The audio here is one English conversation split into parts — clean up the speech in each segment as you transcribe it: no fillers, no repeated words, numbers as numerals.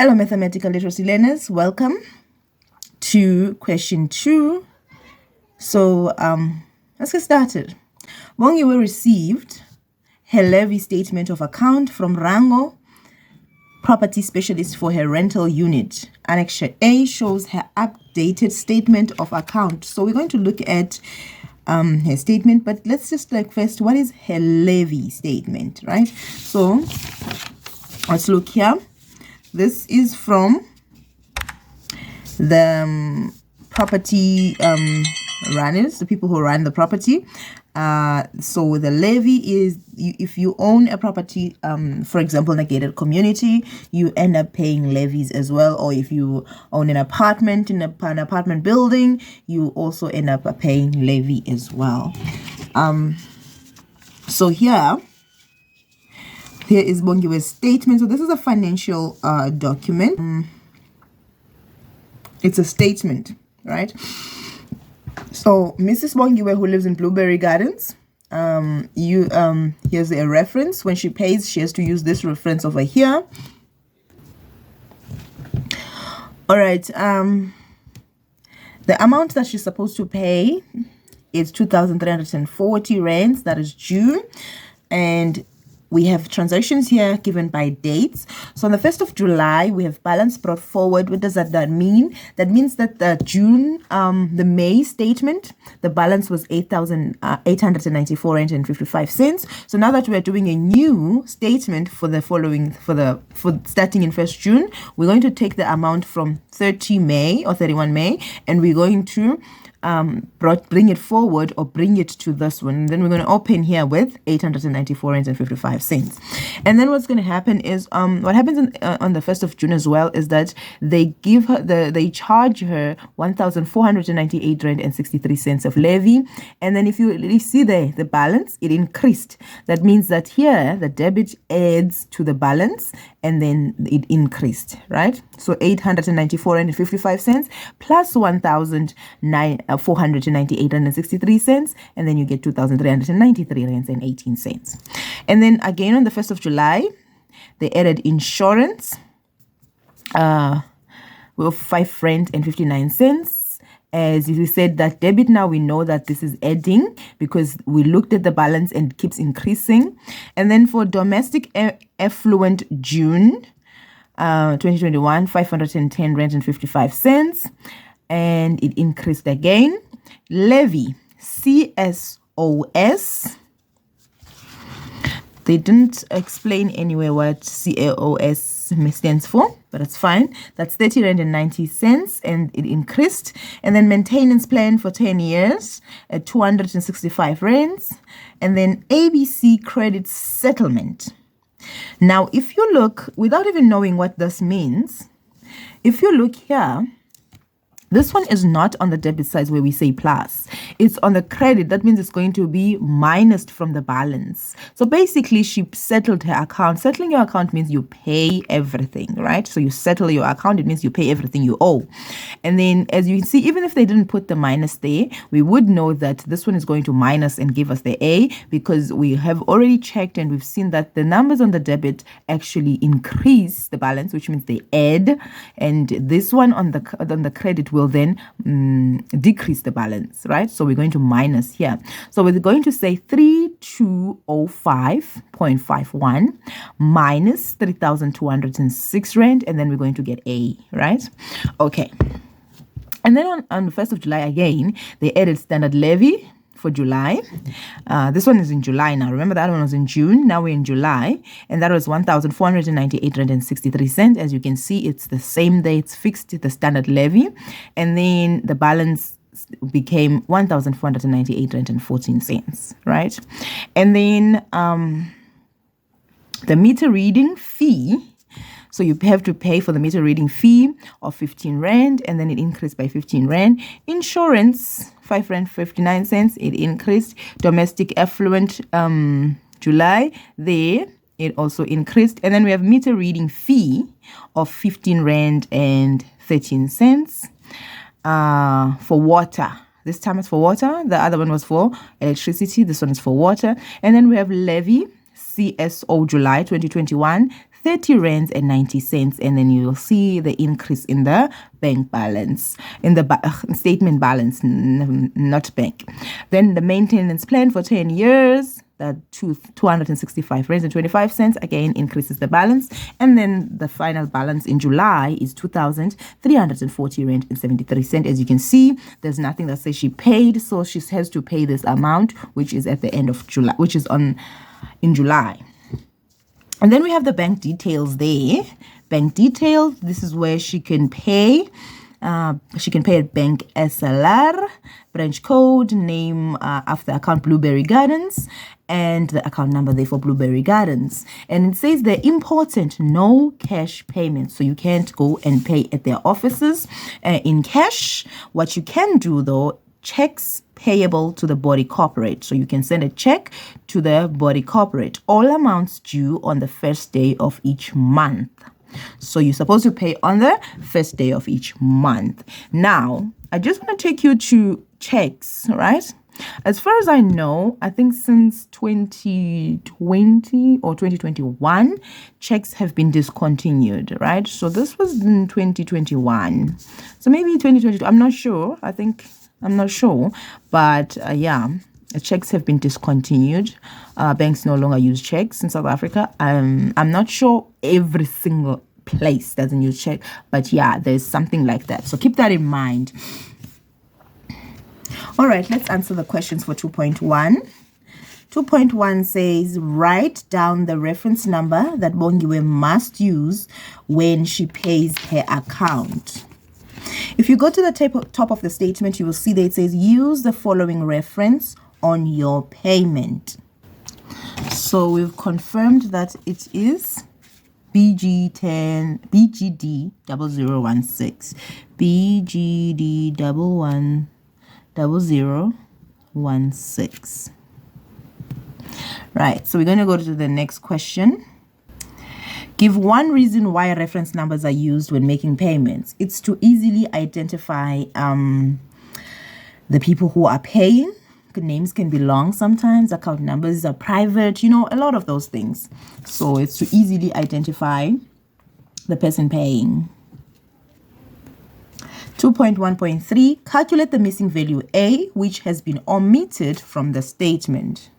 Hello, mathematical literacy learners. Welcome to question 2. So let's get started. Bongiwe received her levy statement of account from Rango Property Specialist for her rental unit. Annex A shows her updated statement of account. So we're going to look at her statement, but let's just first, what is her levy statement, right? So let's look here. This is from the property runners, the people who run the property. So the levy is, if you own a property, for example, in a gated community, you end up paying levies as well. Or if you own an apartment in an apartment building, you also end up paying levy as well. So here is Bongiwe's statement. So this is a financial document. It's a statement, right? So Mrs. Bongiwe, who lives in Blueberry Gardens, here's a reference. When she pays, she has to use this reference over here. All right. The amount that she's supposed to pay is 2,340 rands. That is June. And we have transactions here given by dates. So on the 1st of July, we have balance brought forward. What does that mean? That means that the June, the May statement, the balance was 894 rand and 55 cents. So now that we're doing a new statement for the following, for starting in 1st June, we're going to take the amount from 30 May or 31 May, and we're going to bring it forward or bring it to this one. And then we're going to open here with 894 and 55 cents. And then what's going to happen is what happens on the 1st of June as well is that they give her they charge her 1,498 rand and 63 cents of levy. And then if you see there the balance, it increased. That means that here the debit adds to the balance and then it increased, right? So 894 and 55 cents plus 1,498 and 63 cents, and then you get 2,393 rands and 18 cents. And then again on the 1st of July, they added insurance with 5 rand and 59 cents. As we said, that debit, now we know that this is adding because we looked at the balance and it keeps increasing. And then for domestic affluent June 2021, 510 rand and 55 cents, and it increased again. Levy, CSOS, they didn't explain anywhere what CSOS stands for, but it's fine. That's 30 rand and 90 cents, and it increased. And then maintenance plan for 10 years at 265 rands. And then ABC credit settlement. Now, if you look, without even knowing what this means, if you look here, this one is not on the debit side where we say plus. It's on the credit. That means it's going to be minused from the balance. So basically, she settled her account. Settling your account means you pay everything, right? So you settle your account. It means you pay everything you owe. And then, as you can see, even if they didn't put the minus there, we would know that this one is going to minus and give us the A, because we have already checked and we've seen that the numbers on the debit actually increase the balance, which means they add. And this one on the credit will then decrease the balance, right? So we're going to minus here. So we're going to say 3,205.51 minus 3,206 rand, and then we're going to get A, right? Okay. And then on the 1st of July again, they added standard levy for July. This one is in July now. Remember that one was in June. Now we're in July, and that was 1,498 rand and 63 cents. As you can see, it's the same day. It's fixed, the standard levy, and then the balance became 1,498 rand and 14 cents, right? And then the meter reading fee. So you have to pay for the meter reading fee of 15 rand, and then it increased by 15 rand. Insurance, 5 rand 59 cents, it increased. Domestic affluent July, there it also increased. And then we have meter reading fee of 15 rand and 13 cents for water. This time it's for water. The other one was for electricity. This one is for water. And then we have levy, CSO July 2021, 30 rands and 90 cents, and then you will see the increase in the bank balance, in the statement balance, not bank. Then the maintenance plan for 10 years, that 265 rands and 25 cents, again increases the balance. And then the final balance in July is 2,340 rand and 73 cents. As you can see, there's nothing that says she paid, so she has to pay this amount, which is at the end of July, which is in July. And then we have the bank details there. Bank details, this is where she can pay. She can pay at Bank SLR, branch code, name after account Blueberry Gardens, and the account number there for Blueberry Gardens. And it says they're important, no cash payments. So you can't go and pay at their offices in cash. What you can do though, checks payable to the body corporate. So you can send a check to the body corporate. All amounts due on the first day of each month. So you're supposed to pay on the first day of each month. Now, I just want to take you to checks, right? As far as I know, I think since 2020 or 2021, checks have been discontinued, right? So this was in 2021. So maybe 2022, I'm not sure. I'm not sure. But yeah, checks have been discontinued. Banks no longer use checks in South Africa. I'm not sure every single place doesn't use check, but yeah, there's something like that. So keep that in mind. All right, let's answer the questions for 2.1. 2.1 says, write down the reference number that Bongiwe must use when she pays her account. If you go to the top of the statement, you will see that it says, use the following reference on your payment. So we've confirmed that it is BGD 0016. BGD 0016. Right, so we're going to go to the next question. Give one reason why reference numbers are used when making payments. It's to easily identify the people who are paying. Names can be long sometimes. Account numbers are private. You know, a lot of those things. So it's to easily identify the person paying. 2.1.3, calculate the missing value A, which has been omitted from the statement.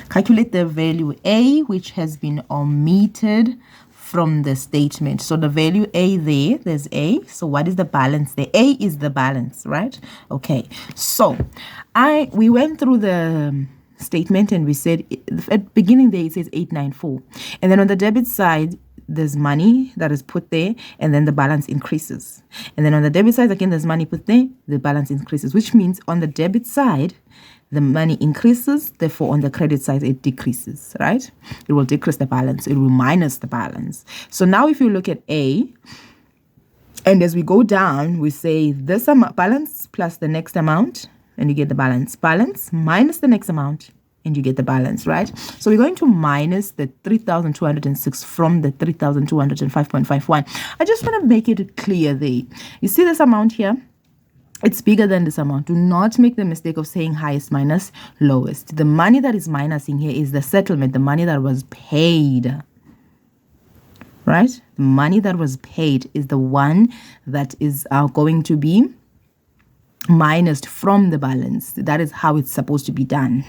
Calculate the value A, which has been omitted from the statement. So the value A there's A. So what is the balance there? A is the balance, right? Okay. So we went through the statement and we said at the beginning there it says 894. And then on the debit side, there's money that is put there, and then the balance increases. And then on the debit side, again, there's money put there, the balance increases, which means on the debit side, the money increases, therefore on the credit side, it decreases, right? It will decrease the balance. It will minus the balance. So now if you look at A, and as we go down, we say this amount, balance plus the next amount, and you get the balance. Balance minus the next amount, and you get the balance, right? So we're going to minus the 3,206 from the 3,205.51. I just want to make it clear there. You see this amount here? It's bigger than this amount. Do not make the mistake of saying highest minus lowest. The money that is minusing here is the settlement, the money that was paid, right? The money that was paid is the one that is going to be minused from the balance. That is how it's supposed to be done.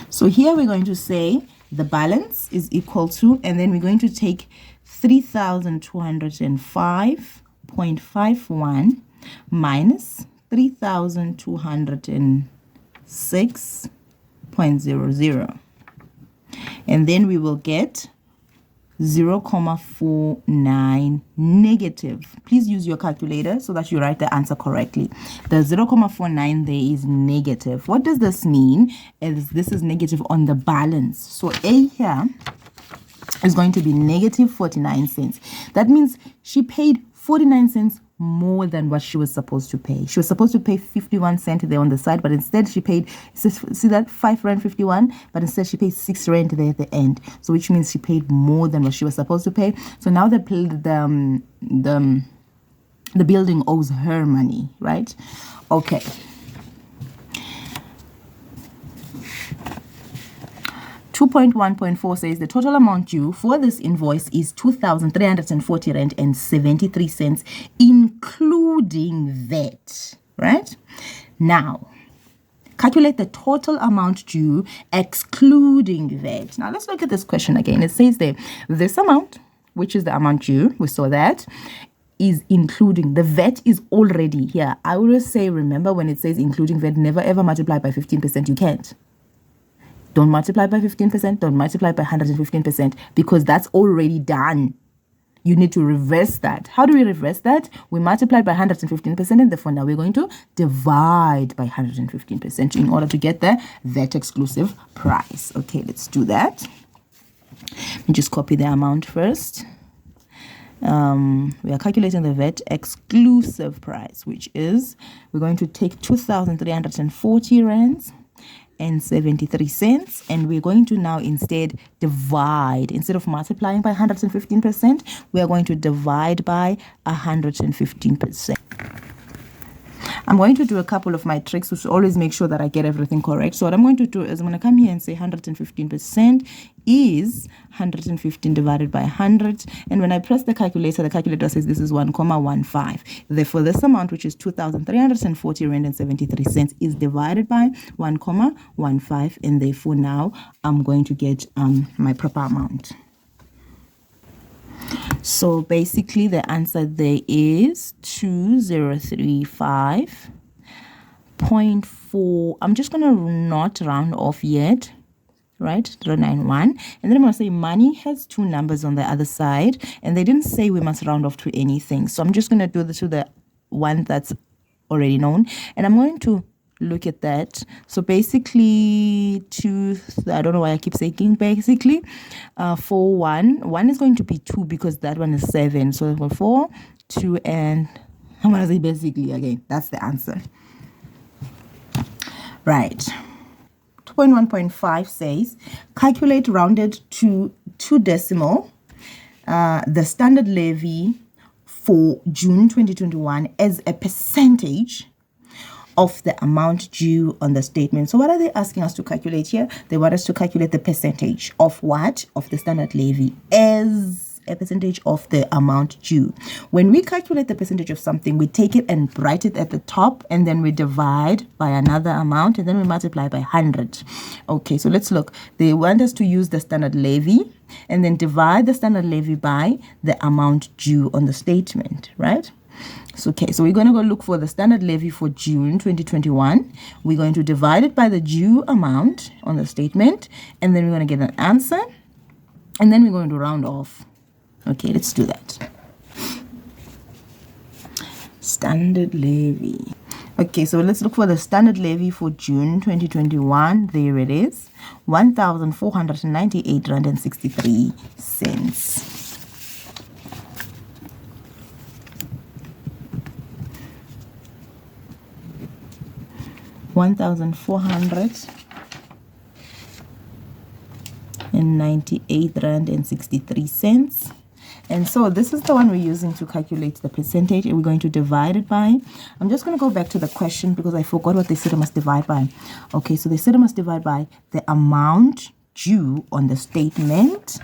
So here we're going to say the balance is equal to, and then we're going to take 3,205.51 minus 3,206.00. And then we will get 0.49 negative. Please use your calculator so that you write the answer correctly. The 0.49 there is negative. What does this mean? This is negative on the balance. So A here is going to be negative 49 cents. That means she paid 49 cents more than what she was supposed to pay. She was supposed to pay 51 cents there on the side, but instead she paid, see that 5 rand 51, but instead she paid 6 rand there at the end. So which means she paid more than what she was supposed to pay. So now the building owes her money, right? Okay. 2.1.4 says the total amount due for this invoice is 2,340 rand and 73 cents, including VAT, right? Now, calculate the total amount due excluding VAT. Now, let's look at this question again. It says there, this amount, which is the amount due, we saw that, is including, the VAT is already here. I always say, remember when it says including VAT, never ever multiply by 15%. You can't. Don't multiply by 15%. Don't multiply by 115% because that's already done. You need to reverse that. How do we reverse that? We multiply by 115%, and therefore now we're going to divide by 115% in order to get the VAT exclusive price. Okay, let's do that. Let me just copy the amount first. We are calculating the VAT exclusive price, which is, we're going to take 2,340 rands and 73 cents, and we're going to now instead divide. Instead of multiplying by 115%, we are going to divide by 115%. I'm going to do a couple of my tricks to always make sure that I get everything correct. So what I'm going to do is I'm going to come here and say 115% is 115 divided by 100. And when I press the calculator says this is 1,15. Therefore, this amount, which is 2,340 rand and 73 cents, is divided by 1,15. And therefore, now I'm going to get my proper amount. So basically the answer there is 2035.4. I'm just going to not round off yet, right? 091. And then I'm going to say money has two numbers on the other side, and they didn't say we must round off to anything. So I'm just going to do this to the one that's already known, and I'm going to look at that. So basically, I don't know why I keep saying basically, for one is going to be 2 because that one is 7. So for 4, 2, and I'm going to say basically again. That's the answer. Right. 2.1.5 says, calculate rounded to 2 decimal, the standard levy for June 2021 as a percentage of the amount due on the statement. So what are they asking us to calculate here? They want us to calculate the percentage of what? Of the standard levy as a percentage of the amount due. When we calculate the percentage of something, we take it and write it at the top, and then we divide by another amount, and then we multiply by 100. Okay, so let's look. They want us to use the standard levy and then divide the standard levy by the amount due on the statement, right? So, okay, so we're going to go look for the standard levy for June 2021. We're going to divide it by the due amount on the statement, and then we're going to get an answer, and then we're going to round off. Okay, let's do that. Standard levy. Okay, so let's look for the standard levy for June 2021. There it is, 1,498 rand and 63 cents. 1,498 rand and 63 cents. And so this is the one we're using to calculate the percentage, and we're going to divide it by, I'm just going to go back to the question because I forgot what they said I must divide by. Okay, so they said I must divide by the amount due on the statement.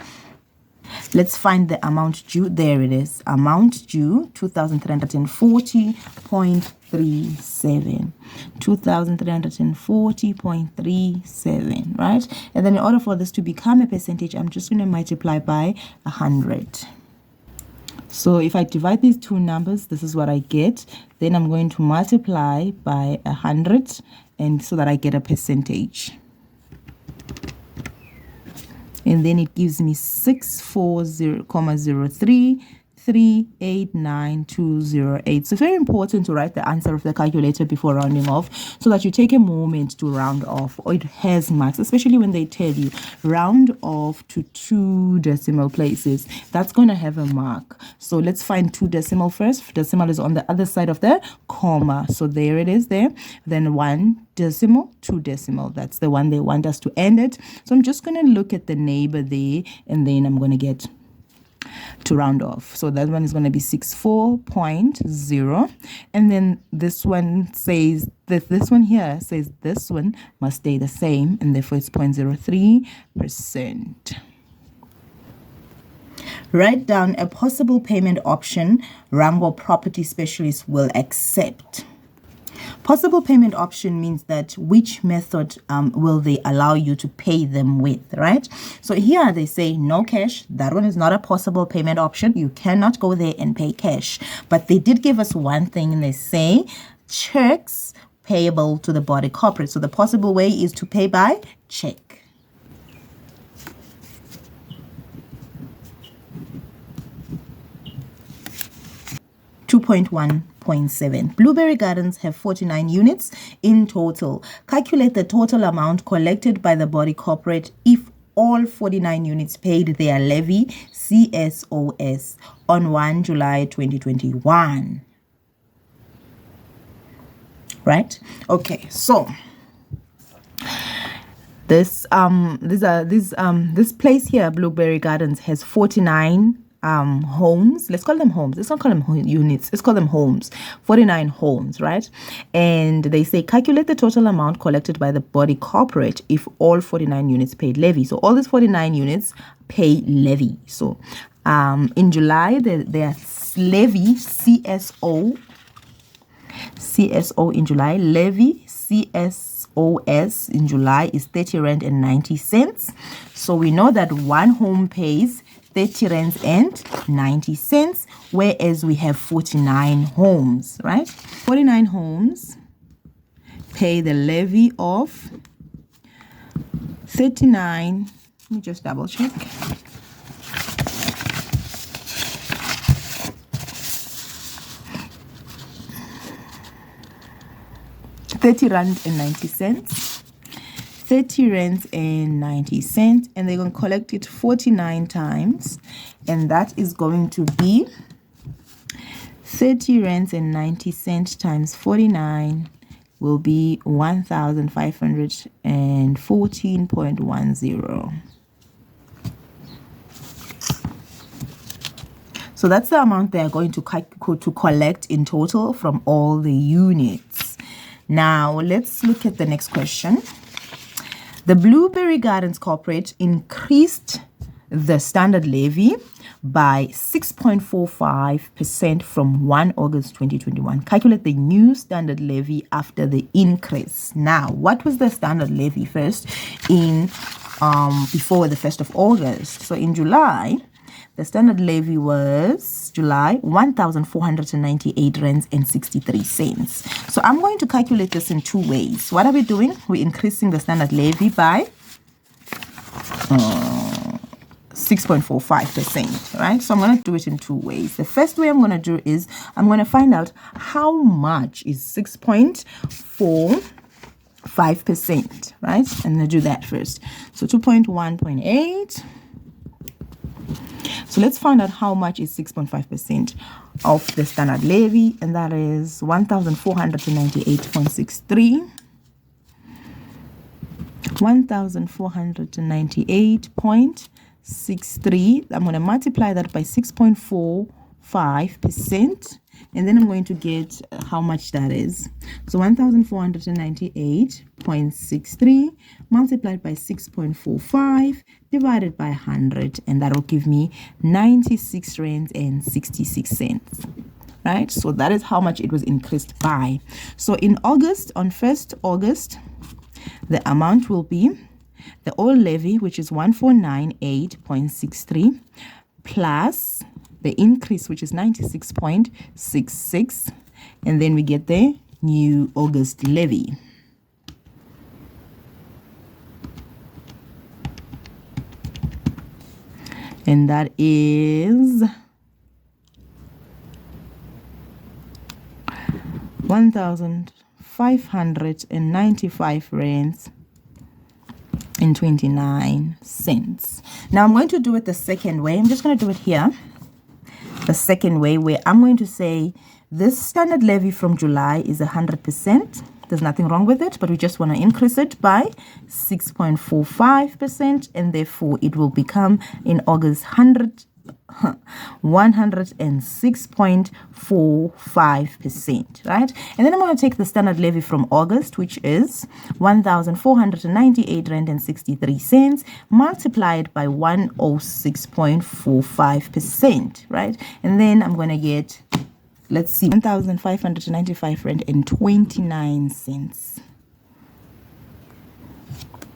Let's find the amount due. There it is. Amount due, 2,340.37. 2,340.37, right? And then in order for this to become a percentage, I'm just going to multiply by 100. So if I divide these two numbers, this is what I get. Then I'm going to multiply by 100, and so that I get a percentage. And then it gives me 640,03389208. So very important to write the answer of the calculator before rounding off, so that you take a moment to round off, or it has marks, especially when they tell you round off to 2 decimal places. That's going to have a mark. So let's find 2 decimal first. Decimal is on the other side of the comma. So there it is there. Then 1 decimal, 2 decimal. That's the one they want us to end it. So I'm just going to look at the neighbor there, and then I'm going to get to round off. So that one is going to be 64.0, and then this one says that this one here says this one must stay the same, and therefore it's 0.03%. Write down a possible payment option Rambo property specialist will accept. Possible payment option means that which method will they allow you to pay them with, right? So here they say no cash. That one is not a possible payment option. You cannot go there and pay cash. But they did give us one thing, and they say checks payable to the body corporate. So the possible way is to pay by check. .7. Blueberry Gardens have 49 units in total. Calculate the total amount collected by the body corporate if all 49 units paid their levy CSOS on 1 July 2021. Right? Okay, so this place here, Blueberry Gardens, has 49 homes. Let's call them homes. Let's not call them units. Let's call them homes. 49 homes, right? And they say calculate the total amount collected by the body corporate if all 49 units paid levy. So all these 49 units pay levy. So in July, their levy CSO in July, levy CSOS in July is 30 rand and 90 cents. So we know that one home pays 30 rands and 90 cents, whereas we have 49 homes, right? 49 homes pay the levy of 39. Let me just double check. £30.90. 30 rands and 90 cents, and they're going to collect it 49 times, and that is going to be 30 rands and 90 cents times 49 will be 1,514.10. So that's the amount they are going to collect in total from all the units. Now let's look at the next question. The Blueberry Gardens Corporate increased the standard levy by 6.45% from 1 August 2021. Calculate the new standard levy after the increase. Now, what was the standard levy first in before the 1st of August? So in July, the standard levy was 1,498 rands and 63 cents. So I'm going to calculate this in two ways. What are we doing? We're increasing the standard levy by 6.45%, right? So I'm going to do it in two ways. The first way I'm going to do is I'm going to find out how much is 6.45%, right? I'm going to do that first. So 2.1.8. So let's find out how much is 6.5% of the standard levy, and that is 1,498.63. 1,498.63. I'm going to multiply that by 6.45%, and then I'm going to get how much that is. So 1,498.63 multiplied by 6.45 divided by 100, and that will give me 96 rands and 66 cents. Right? So that is how much it was increased by. So in August, on 1st August, the amount will be the old levy, which is 1,498.63, plus the increase, which is 96.66, and then we get the new August levy. And that is 1,595 rands and 29 cents. Now I'm going to do it the second way. I'm just going to do it here. The second way, where I'm going to say this standard levy from July is 100%. There's nothing wrong with it, but we just want to increase it by 6.45%, and therefore it will become in August 106.45%, right? And then I'm going to take the standard levy from August, which is 1,498 rand and 63 cents, multiplied by 106.45%, right? And then I'm going to get, let's see, 1,595 rand and 29 cents.